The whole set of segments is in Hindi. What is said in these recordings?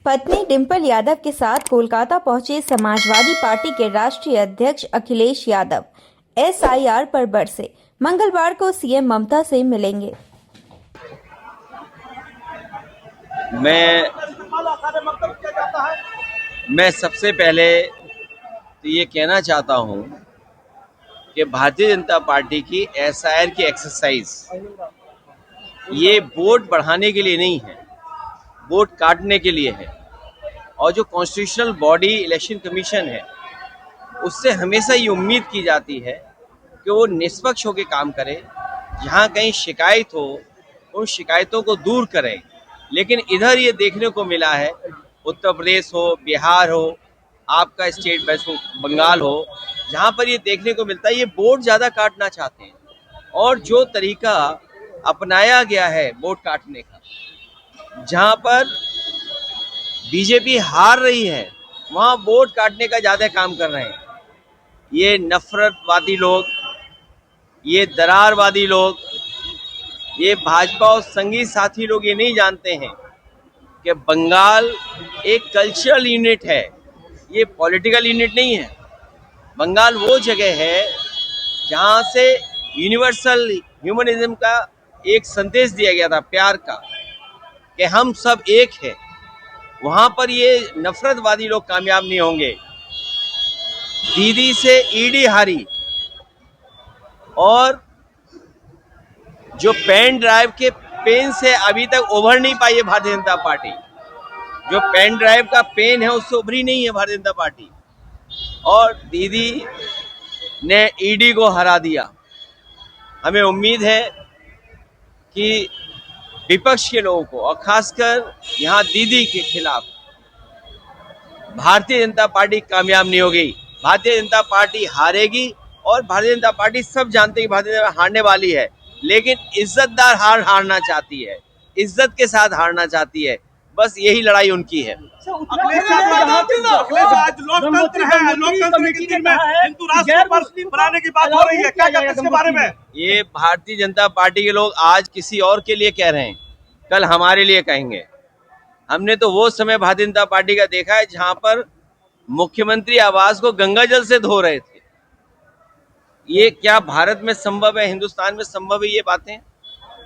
पत्नी डिंपल यादव के साथ कोलकाता पहुंचे समाजवादी पार्टी के राष्ट्रीय अध्यक्ष अखिलेश यादव एसआईआर पर बरसे। मंगलवार को सीएम ममता से मिलेंगे। मैं सबसे पहले तो ये कहना चाहता हूँ कि भारतीय जनता पार्टी की एसआईआर की एक्सरसाइज ये वोट बढ़ाने के लिए नहीं है, वोट काटने के लिए है। और जो कॉन्स्टिट्यूशनल बॉडी इलेक्शन कमीशन है, उससे हमेशा ये उम्मीद की जाती है कि वो निष्पक्ष होकर काम करे, जहाँ कहीं शिकायत हो उन शिकायतों को दूर करें। लेकिन इधर ये देखने को मिला है, उत्तर प्रदेश हो, बिहार हो, आपका स्टेट वेस्ट बंगाल हो, जहाँ पर ये देखने को मिलता है ये वोट ज़्यादा काटना चाहते हैं। और जो तरीका अपनाया गया है वोट काटने का, जहाँ पर बीजेपी हार रही है वहाँ वोट काटने का ज़्यादा काम कर रहे हैं। ये नफरतवादी लोग, ये दरारवादी लोग, ये भाजपा और संगी साथी लोग ये नहीं जानते हैं कि बंगाल एक कल्चरल यूनिट है, ये पॉलिटिकल यूनिट नहीं है। बंगाल वो जगह है जहाँ से यूनिवर्सल ह्यूमनिज्म का एक संदेश दिया गया था, प्यार का, कि हम सब एक हैं। वहाँ पर ये नफरतवादी लोग कामयाब नहीं होंगे। दीदी से ईडी हारी और जो पेन ड्राइव के पेन से अभी तक उभर नहीं पाई है भारतीय जनता पार्टी। जो पेन ड्राइव का पेन है उससे उभरी नहीं है भारतीय जनता पार्टी। और दीदी ने ईडी को हरा दिया। हमें उम्मीद है कि विपक्ष के लोगों को और खासकर यहाँ दीदी के खिलाफ भारतीय जनता पार्टी कामयाब नहीं होगी। भारतीय जनता पार्टी हारेगी और भारतीय जनता पार्टी सब जानते हैं कि भारतीय जनता हारने वाली है, लेकिन इज्जतदार हारना चाहती है, इज्जत के साथ हारना चाहती है। बस यही लड़ाई उनकी है। बनाने की बात हो रही है, क्या कहते हैं इसके बारे में? ये भारतीय जनता पार्टी के लोग आज किसी और के लिए कह रहे हैं, कल हमारे लिए कहेंगे। हमने तो वो समय भारतीय जनता पार्टी का देखा है जहां पर मुख्यमंत्री आवास को गंगा जल से धो रहे थे। ये क्या भारत में संभव है, हिंदुस्तान में संभव है ये बातें?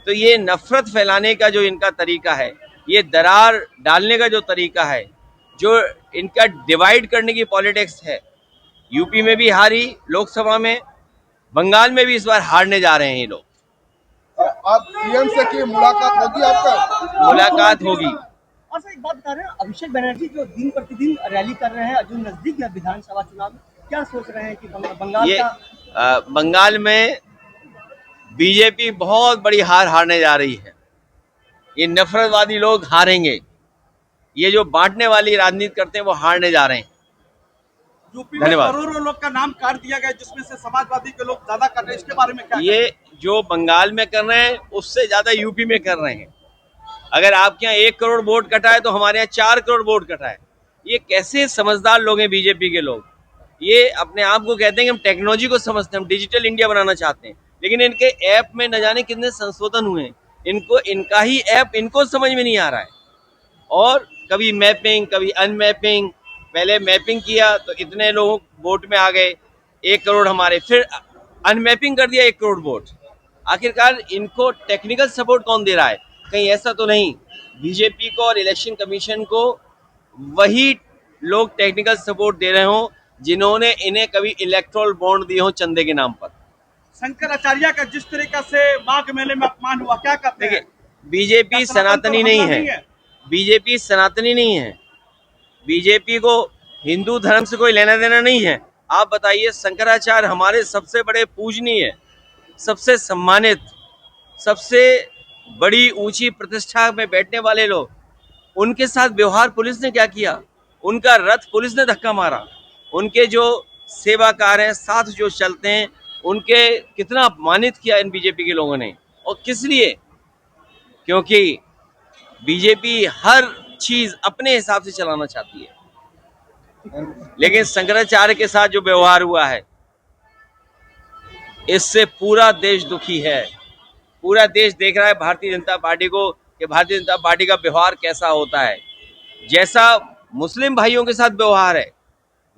तो ये नफरत फैलाने का जो इनका तरीका है, ये दरार डालने का जो तरीका है, जो इनका डिवाइड करने की पॉलिटिक्स है, यूपी में भी हारी लोकसभा में, बंगाल में भी इस बार हारने जा रहे हैं ये लोग। आप सीएम से की मुलाकात होगी? आपका मुलाकात होगी। और सर एक बात बता रहे हैं, अभिषेक बनर्जी जो दिन प्रतिदिन रैली कर रहे हैं, जो नजदीक है विधानसभा चुनाव में, क्या सोच रहे हैं कि बंगाल में बीजेपी बहुत बड़ी हार हारने जा रही है। ये नफरतवादी लोग हारेंगे। ये जो बांटने वाली राजनीति करते हैं वो हारने जा रहे हैं। यूपी में करोड़ों लोग का नाम काट दिया गया, जिसमें से समाजवादी के लोग ज्यादा कर रहे हैं, इसके बारे में क्या? ये जो बंगाल में कर रहे हैं उससे ज्यादा यूपी में कर रहे हैं। अगर आपके यहाँ 1 करोड़ वोट कटा है तो हमारे यहाँ 4 करोड़ वोट कटा है। ये कैसे समझदार लोग हैं बीजेपी के लोग। ये अपने आप को कहते हैं कि हम टेक्नोलॉजी को समझते हैं, हम डिजिटल इंडिया बनाना चाहते हैं, लेकिन इनके ऐप में न जाने कितने संशोधन हुए हैं। इनका ही ऐप इनको समझ में नहीं आ रहा है। और कभी मैपिंग, कभी अनमैपिंग। पहले मैपिंग किया तो इतने लोग वोट में आ गए, 1 करोड़ हमारे, फिर अनमैपिंग कर दिया 1 करोड़ वोट। आखिरकार इनको टेक्निकल सपोर्ट कौन दे रहा है? कहीं ऐसा तो नहीं बीजेपी को और इलेक्शन कमीशन को वही लोग टेक्निकल सपोर्ट दे रहे हो जिन्होंने इन्हें कभी इलेक्ट्रोल बॉन्ड दिए हो चंदे के नाम पर। शंकराचार्य का जिस तरीके से माघ मेले में अपमान हुआ, क्या कहते हैं? बीजेपी सनातनी नहीं है। बीजेपी सनातनी नहीं है। बीजेपी को हिंदू धर्म से कोई लेना देना नहीं है। आप बताइए, शंकराचार्य हमारे सबसे बड़े पूजनीय, सबसे सम्मानित, सबसे बड़ी ऊंची प्रतिष्ठा में बैठने वाले लोग, उनके साथ व्यवहार पुलिस ने क्या किया? उनका रथ पुलिस ने धक्का मारा। उनके जो सेवाकार हैं, साथ जो चलते हैं, उनके कितना अपमानित किया इन बीजेपी के लोगों ने। और किस लिए? क्योंकि बीजेपी हर चीज अपने हिसाब से चलाना चाहती है। लेकिन शंकराचार्य के साथ जो व्यवहार हुआ है, इससे पूरा देश दुखी है। पूरा देश देख रहा है भारतीय जनता पार्टी को कि भारतीय जनता पार्टी का व्यवहार कैसा होता है। जैसा मुस्लिम भाइयों के साथ व्यवहार है,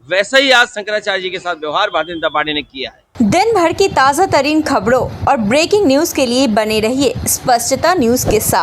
वैसा ही आज शंकराचार्य जी के साथ व्यवहार भारतीय जनता पार्टी ने किया है। दिन भर की ताज़ा तरीन खबरों और ब्रेकिंग न्यूज़ के लिए बने रहिए स्पष्टता न्यूज़ के साथ।